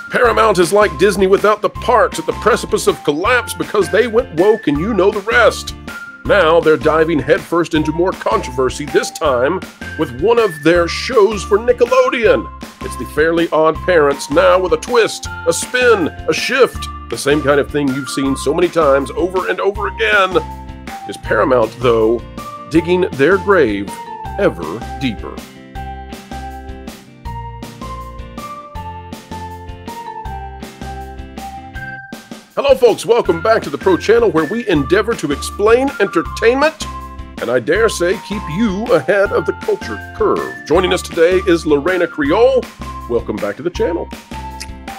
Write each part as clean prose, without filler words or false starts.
Paramount is like Disney without the parks, at the precipice of collapse because they went woke and you know the rest. Now they're diving headfirst into more controversy, this time with one of their shows for Nickelodeon. It's the Fairly Oddparents, now with a twist, a spin, a shift, the same kind of thing you've seen so many times over and over again. Is Paramount, though, digging their grave ever deeper? Hello folks, welcome back to the Pro Channel, where we endeavor to explain entertainment and, I dare say, keep you ahead of the culture curve. Joining us today is Lorena Creole. Welcome back to the channel.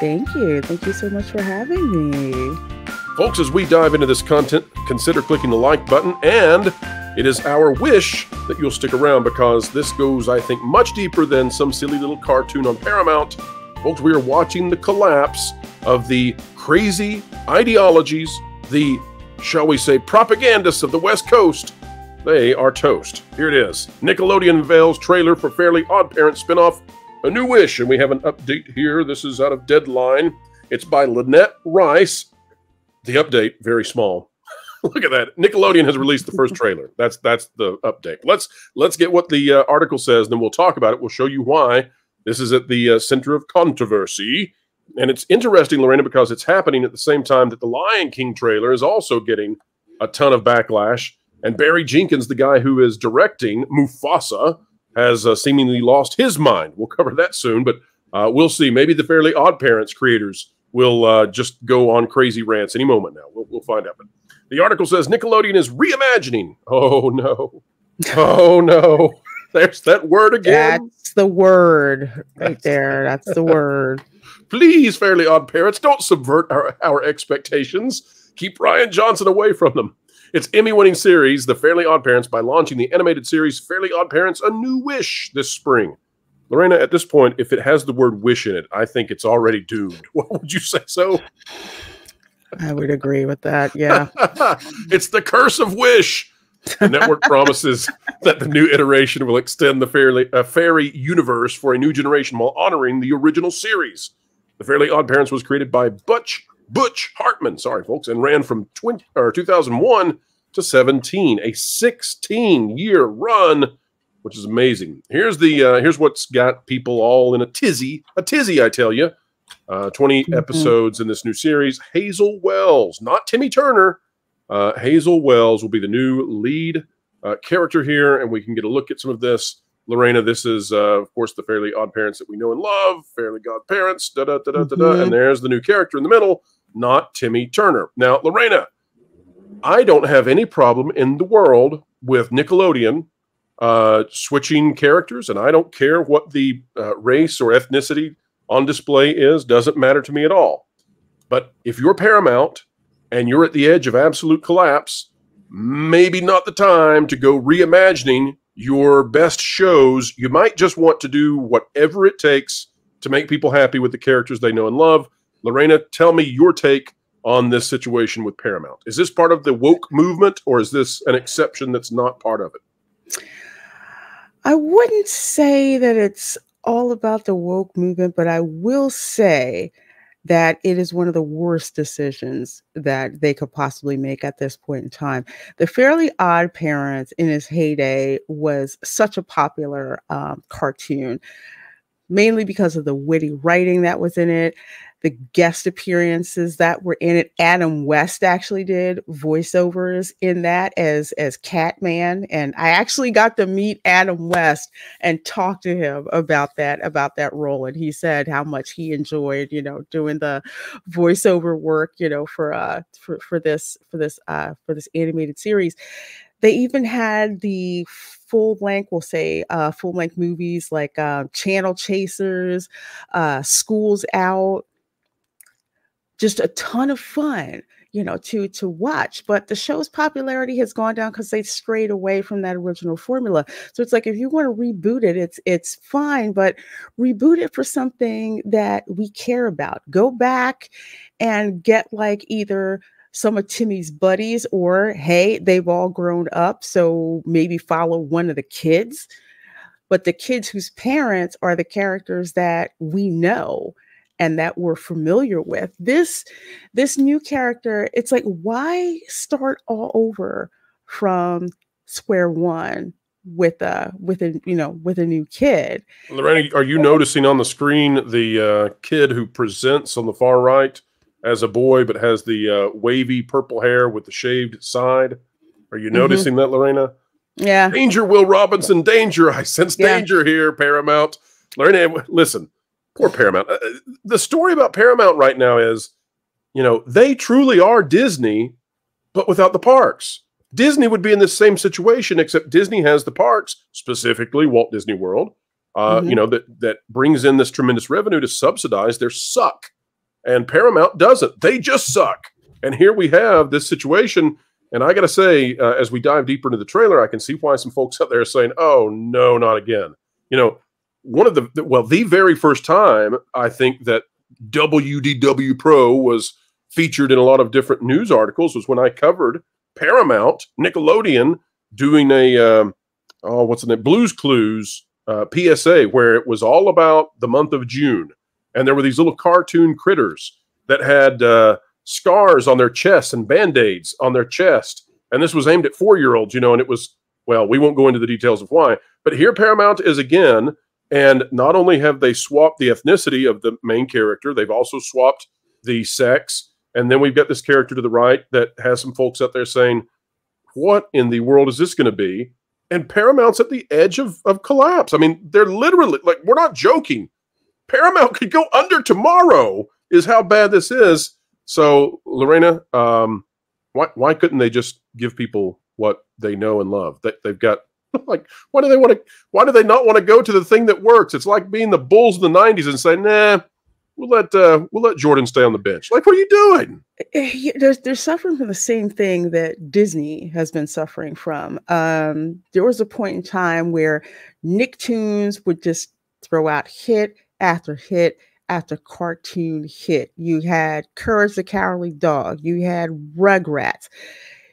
Thank you. Thank you so much for having me. Folks, as we dive into this content, consider clicking the like button, and it is our wish that you'll stick around because this goes, I think, much deeper than some silly little cartoon on Paramount. Folks, we are watching the collapse of the crazy ideologies, the, shall we say, propagandists of the West Coast. They are toast. Here it is. Nickelodeon unveils trailer for Fairly Oddparents spinoff, A New Wish. And we have an update here. This is out of Deadline. It's by Lynette Rice. The update, very small. Look at that. Nickelodeon has released the first trailer. That's the update. Let's get what the article says, and then we'll talk about it. We'll show you why this is at the center of controversy. And it's interesting, Lorena, because it's happening at the same time that the Lion King trailer is also getting a ton of backlash. And Barry Jenkins, the guy who is directing Mufasa, has seemingly lost his mind. We'll cover that soon, but we'll see. Maybe the Fairly Oddparents creators will just go on crazy rants any moment now. We'll find out. But the article says Nickelodeon is reimagining. Oh, no. Oh, no. There's that word again. That's the word right there. That's the word. Please, Fairly Oddparents, don't subvert our expectations. Keep Ryan Johnson away from them. It's Emmy-winning series, The Fairly Oddparents, by launching the animated series Fairly Oddparents, A New Wish this spring. Lorena, at this point, if it has the word wish in it, I think it's already doomed. What would you say so? I would agree with that, yeah. It's the curse of wish. The network promises that the new iteration will extend the fairy universe for a new generation while honoring the original series. The Fairly Oddparents was created by Butch Hartman, sorry folks, and ran from 2001 to 17, a 16-year run, which is amazing. Here's what's got people all in a tizzy, I tell you. 20 episodes in this new series. Hazel Wells, not Timmy Turner. Hazel Wells will be the new lead character here, and we can get a look at some of this. Lorena, this is, of course, the Fairly Oddparents that we know and love. Fairly Oddparents, and there's the new character in the middle, not Timmy Turner. Now, Lorena, I don't have any problem in the world with Nickelodeon switching characters, and I don't care what the race or ethnicity on display is. Doesn't matter to me at all. But if you're Paramount and you're at the edge of absolute collapse, maybe not the time to go reimagining your best shows. You might just want to do whatever it takes to make people happy with the characters they know and love. Lorena, tell me your take on this situation with Paramount. Is this part of the woke movement, or is this an exception that's not part of it? I wouldn't say that it's all about the woke movement, but I will say that it is one of the worst decisions that they could possibly make at this point in time. The Fairly Oddparents in its heyday was such a popular cartoon, mainly because of the witty writing that was in it, the guest appearances that were in it. Adam West actually did voiceovers in that as Catman, and I actually got to meet Adam West and talk to him about that role, and he said how much he enjoyed, doing the voiceover work, for this animated series. They even had the full-length movies like Channel Chasers, School's Out. Just a ton of fun, to watch. But the show's popularity has gone down because they strayed away from that original formula. So it's like, if you want to reboot it, it's fine, but reboot it for something that we care about. Go back and get like either some of Timmy's buddies, or hey, they've all grown up, so maybe follow one of the kids. But the kids whose parents are the characters that we know and that we're familiar with. This new character, it's like, why start all over from square one with a new kid? Lorena, are you noticing on the screen the kid who presents on the far right as a boy but has the wavy purple hair with the shaved side? Are you noticing that, Lorena? Yeah. Danger, Will Robinson, danger. I sense danger here, Paramount. Lorena, listen, poor Paramount. The story about Paramount right now is, they truly are Disney, but without the parks. Disney would be in the same situation, except Disney has the parks, specifically Walt Disney World, that brings in this tremendous revenue to subsidize their suck. And Paramount doesn't. They just suck. And here we have this situation. And I got to say, as we dive deeper into the trailer, I can see why some folks out there are saying, oh, no, not again. One of the very first time I think that WDW Pro was featured in a lot of different news articles was when I covered Paramount, Nickelodeon, doing a, Blues Clues PSA, where it was all about the month of June. And there were these little cartoon critters that had scars on their chests and Band-Aids on their chest. And this was aimed at 4-year-olds, and it was, well, we won't go into the details of why. But here Paramount is again, and not only have they swapped the ethnicity of the main character, they've also swapped the sex. And then we've got this character to the right that has some folks out there saying, what in the world is this going to be? And Paramount's at the edge of collapse. I mean, they're literally, like, we're not joking. Paramount could go under tomorrow is how bad this is. So, Lorena, why couldn't they just give people what they know and love? They've got, like, why do they not want to go to the thing that works? It's like being the Bulls in the 90s and saying, nah, we'll let Jordan stay on the bench. Like, what are you doing? They're suffering from the same thing that Disney has been suffering from. There was a point in time where Nicktoons would just throw out hit after hit after cartoon hit. You had Courage the Cowardly Dog. You had Rugrats.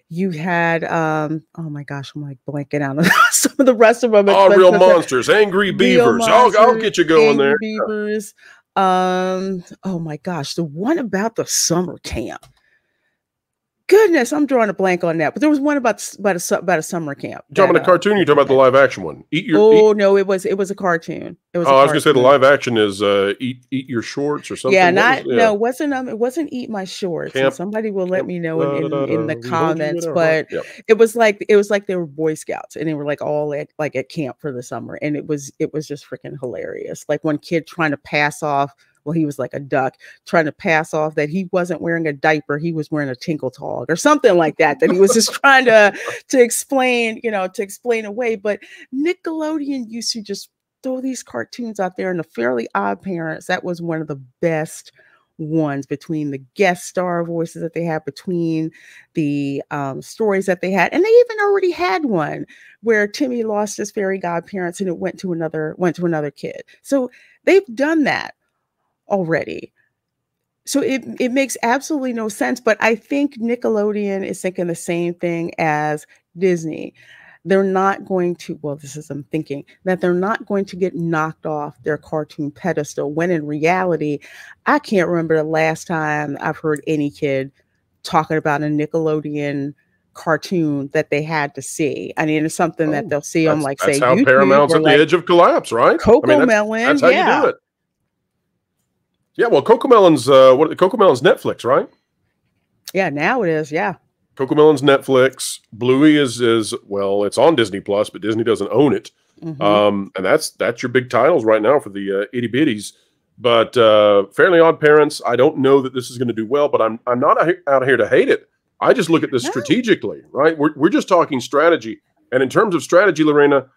You had, oh my gosh, I'm like blanking out on some of the rest of them. All Real Monsters, Angry Beavers. I'll get you going there. Beavers. Oh my gosh, the one about the summer camp. Goodness, I'm drawing a blank on that. But there was one about a summer camp. You talking about a cartoon? Or you talking about the live action one? No, it was a cartoon. It was. I was gonna say the live action is Eat Your Shorts or something. Yeah, no, it wasn't Eat My Shorts. And somebody will let me know in the comments. But it was like they were Boy Scouts and they were like all at camp for the summer, and it was just freaking hilarious. Like one kid trying to pass off. Well, he was like a duck trying to pass off that he wasn't wearing a diaper. He was wearing a tinkle tog or something like that, that he was just trying to explain, to explain away. But Nickelodeon used to just throw these cartoons out there, and the Fairly Oddparents, that was one of the best ones, between the guest star voices that they had, between the stories that they had. And they even already had one where Timmy lost his fairy godparents and it went to another kid. So they've done that already. So it makes absolutely no sense. But I think Nickelodeon is thinking the same thing as Disney. They're not going to, I'm thinking that they're not going to get knocked off their cartoon pedestal, when in reality, I can't remember the last time I've heard any kid talking about a Nickelodeon cartoon that they had to see. I mean, it's something that they'll see on, like, say, how YouTube, Paramount's at the edge of collapse, right? Cocomelon. That's how you do it. Yeah, well, Cocomelon's Cocomelon's Netflix, right? Yeah, now it is. Yeah, Cocomelon's Netflix. Bluey is well, it's on Disney Plus, but Disney doesn't own it. And that's your big titles right now for the itty bitties. But Fairly Oddparents, I don't know that this is going to do well, but I'm not out here to hate it. I just look at this strategically, right? We're just talking strategy, and in terms of strategy, Lorena,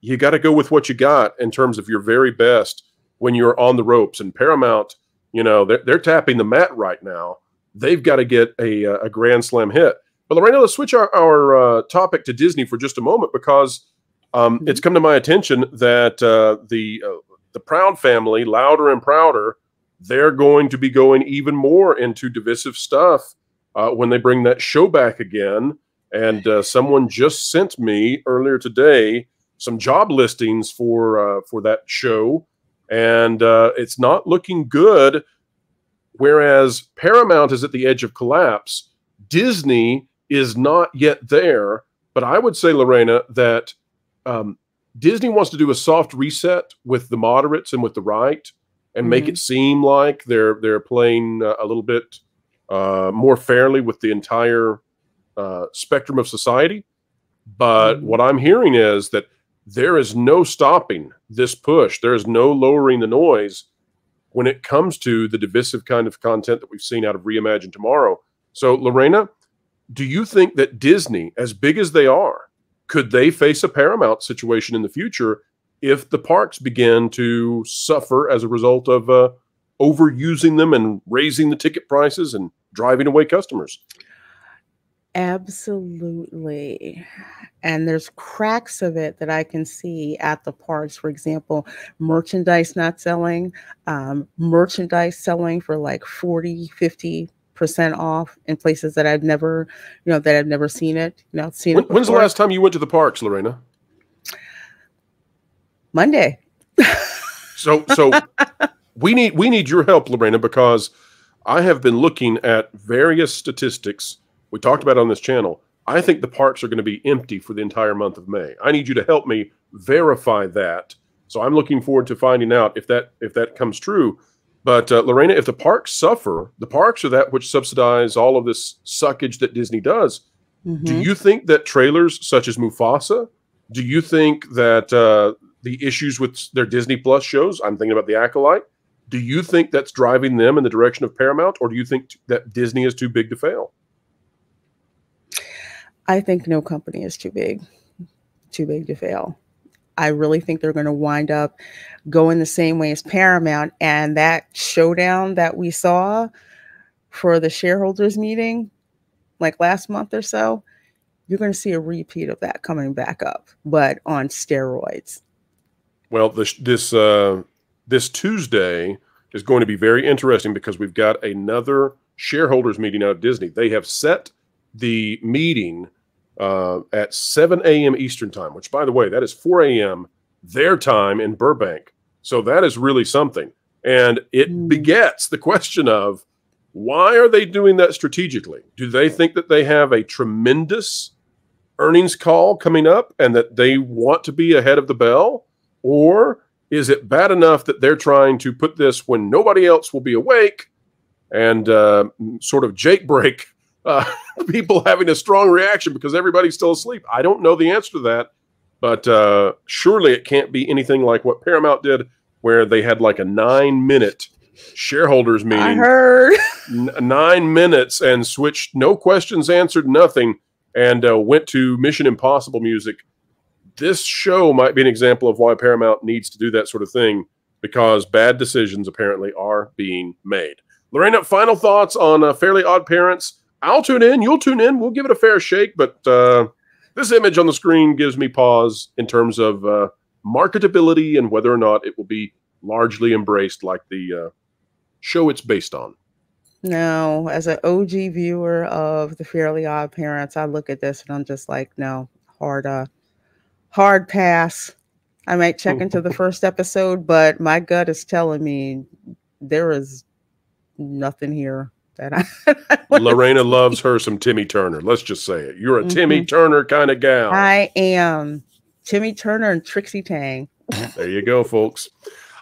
you got to go with what you got in terms of your very best when you're on the ropes. And Paramount, they're tapping the mat right now. They've got to get a grand slam hit. But Lorena, let's switch our topic to Disney for just a moment, because it's come to my attention that the Proud family, Louder and Prouder, they're going to be going even more into divisive stuff when they bring that show back again. And someone just sent me earlier today some job listings for that show. and it's not looking good. Whereas Paramount is at the edge of collapse, Disney is not yet there. But I would say, Lorena, that Disney wants to do a soft reset with the moderates and with the right, and make it seem like they're playing a little bit more fairly with the entire spectrum of society. But what I'm hearing is that there is no stopping this push. There is no lowering the noise when it comes to the divisive kind of content that we've seen out of Reimagine Tomorrow. So, Lorena, do you think that Disney, as big as they are, could they face a Paramount situation in the future if the parks begin to suffer as a result of overusing them and raising the ticket prices and driving away customers? Absolutely. And there's cracks of it that I can see at the parks. For example, merchandise not selling, merchandise selling for like 40, 50% off in places that I've never, that I've never seen it. When's the last time you went to the parks, Lorena? Monday. So we need your help, Lorena, because I have been looking at various statistics. We talked about it on this channel. I think the parks are going to be empty for the entire month of May. I need you to help me verify that. So I'm looking forward to finding out if that comes true. But Lorena, if the parks suffer, the parks are that which subsidize all of this suckage that Disney does. Do you think that trailers such as Mufasa, do you think that the issues with their Disney Plus shows, I'm thinking about The Acolyte, do you think that's driving them in the direction of Paramount, or do you think that Disney is too big to fail? I think no company is too big to fail. I really think they're going to wind up going the same way as Paramount. And that showdown that we saw for the shareholders meeting, like last month or so, you're going to see a repeat of that coming back up, but on steroids. Well, this Tuesday is going to be very interesting because we've got another shareholders meeting out of Disney. They have set the meeting at 7 a.m. Eastern time, which, by the way, that is 4 a.m. their time in Burbank. So that is really something. And it begets the question of, why are they doing that strategically? Do they think that they have a tremendous earnings call coming up and that they want to be ahead of the bell? Or is it bad enough that they're trying to put this when nobody else will be awake and sort of break people having a strong reaction because everybody's still asleep? I don't know the answer to that, but surely it can't be anything like what Paramount did, where they had like a 9-minute shareholders meeting. I heard 9 minutes and switched, no questions answered, nothing, and went to Mission Impossible music. This show might be an example of why Paramount needs to do that sort of thing, because bad decisions apparently are being made. Lorena, final thoughts on Fairly Odd Parents? I'll tune in. You'll tune in. We'll give it a fair shake. But this image on the screen gives me pause in terms of marketability and whether or not it will be largely embraced like the show it's based on. No, as an OG viewer of the Fairly Odd Parents, I look at this and I'm just like, no, hard pass. I might check into the first episode, but my gut is telling me there is nothing here that I Lorena loves her some Timmy Turner. Let's just say it. You're a Timmy Turner kind of gal. I am. Timmy Turner and Trixie Tang. There you go, folks.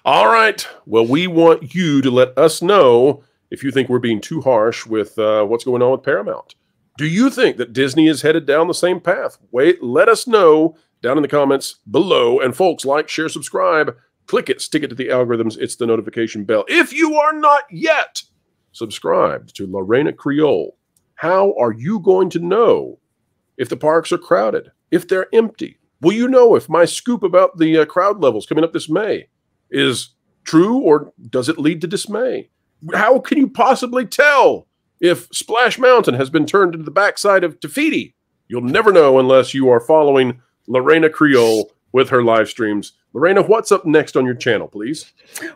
All right. Well, we want you to let us know if you think we're being too harsh with what's going on with Paramount. Do you think that Disney is headed down the same path? Let us know down in the comments below. And folks, like, share, subscribe, click it, stick it to the algorithms. It's the notification bell. If you are not yet subscribed to Lorena Creole, how are you going to know if the parks are crowded, if they're empty? Will you know if my scoop about the crowd levels coming up this May is true, or does it lead to dismay? How can you possibly tell if Splash Mountain has been turned into the backside of Tafiti? You'll never know unless you are following Lorena Creole with her live streams. Lorena, what's up next on your channel, please?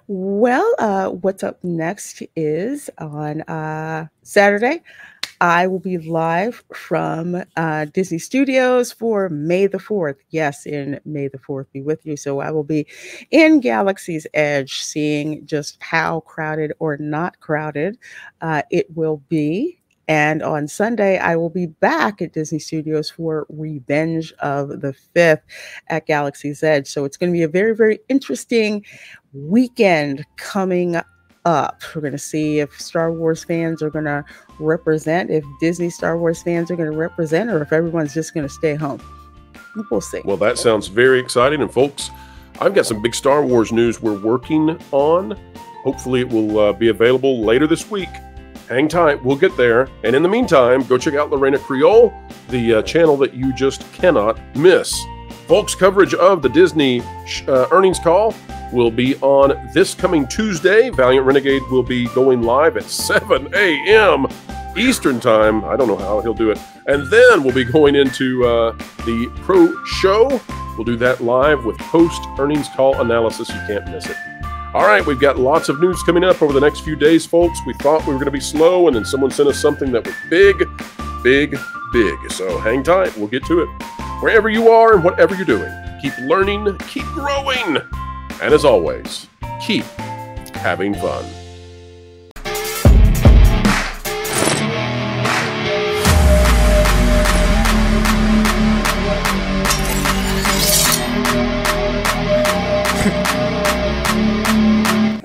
Well, what's up next is on Saturday. I will be live from Disney Studios for May the 4th. Yes, in May the 4th be with you. So I will be in Galaxy's Edge, seeing just how crowded or not crowded it will be. And on Sunday, I will be back at Disney Studios for Revenge of the Fifth at Galaxy's Edge. So it's going to be a very, very interesting weekend coming up. We're going to see if Star Wars fans are going to represent, if Disney Star Wars fans are going to represent, or if everyone's just going to stay home. We'll see. Well, that sounds very exciting. And folks, I've got some big Star Wars news we're working on. Hopefully it will be available later this week. Hang tight, we'll get there. And in the meantime, go check out Lorena Creole, the channel that you just cannot miss. Folks, coverage of the Disney earnings call will be on this coming Tuesday. Valiant Renegade will be going live at 7 a.m. Eastern Time. I don't know how he'll do it. And then we'll be going into the Pro Show. We'll do that live with post-earnings call analysis. You can't miss it. All right, we've got lots of news coming up over the next few days, folks. We thought we were going to be slow, and then someone sent us something that was big, big, big. So hang tight. We'll get to it. Wherever you are and whatever you're doing, keep learning, keep growing, and as always, keep having fun.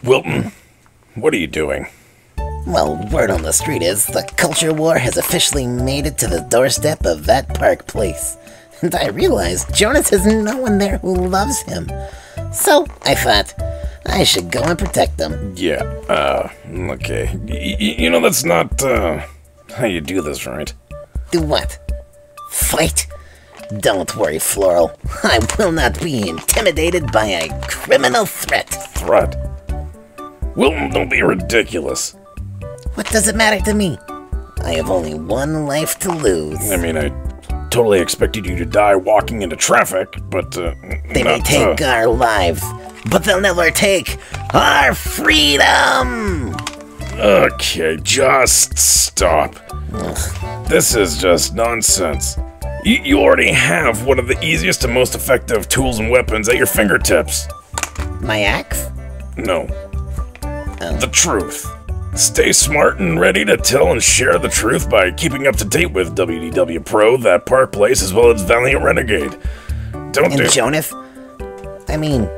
Wilton, what are you doing? Well, word on the street is the culture war has officially made it to the doorstep of that park place. And I realized Jonas has no one there who loves him. So I thought I should go and protect them. Yeah, okay. You know, that's not, how you do this, right? Do what? Fight? Don't worry, Floral. I will not be intimidated by a criminal threat. Threat? Wilton, don't be ridiculous. What does it matter to me? I have only one life to lose. I mean, I totally expected you to die walking into traffic, but, they may take our lives, but they'll never take our freedom! Okay, just stop. Ugh. This is just nonsense. You already have one of the easiest and most effective tools and weapons at your fingertips. My axe? No. The truth. Stay smart and ready to tell and share the truth by keeping up to date with WDW Pro, That Park Place, as well as Valiant Renegade. And Jonas? I mean,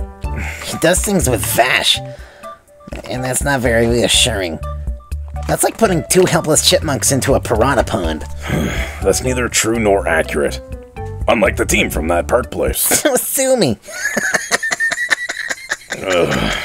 he does things with Vash, and that's not very reassuring. That's like putting two helpless chipmunks into a piranha pond. That's neither true nor accurate. Unlike the team from That Park Place. So sue me. Ugh.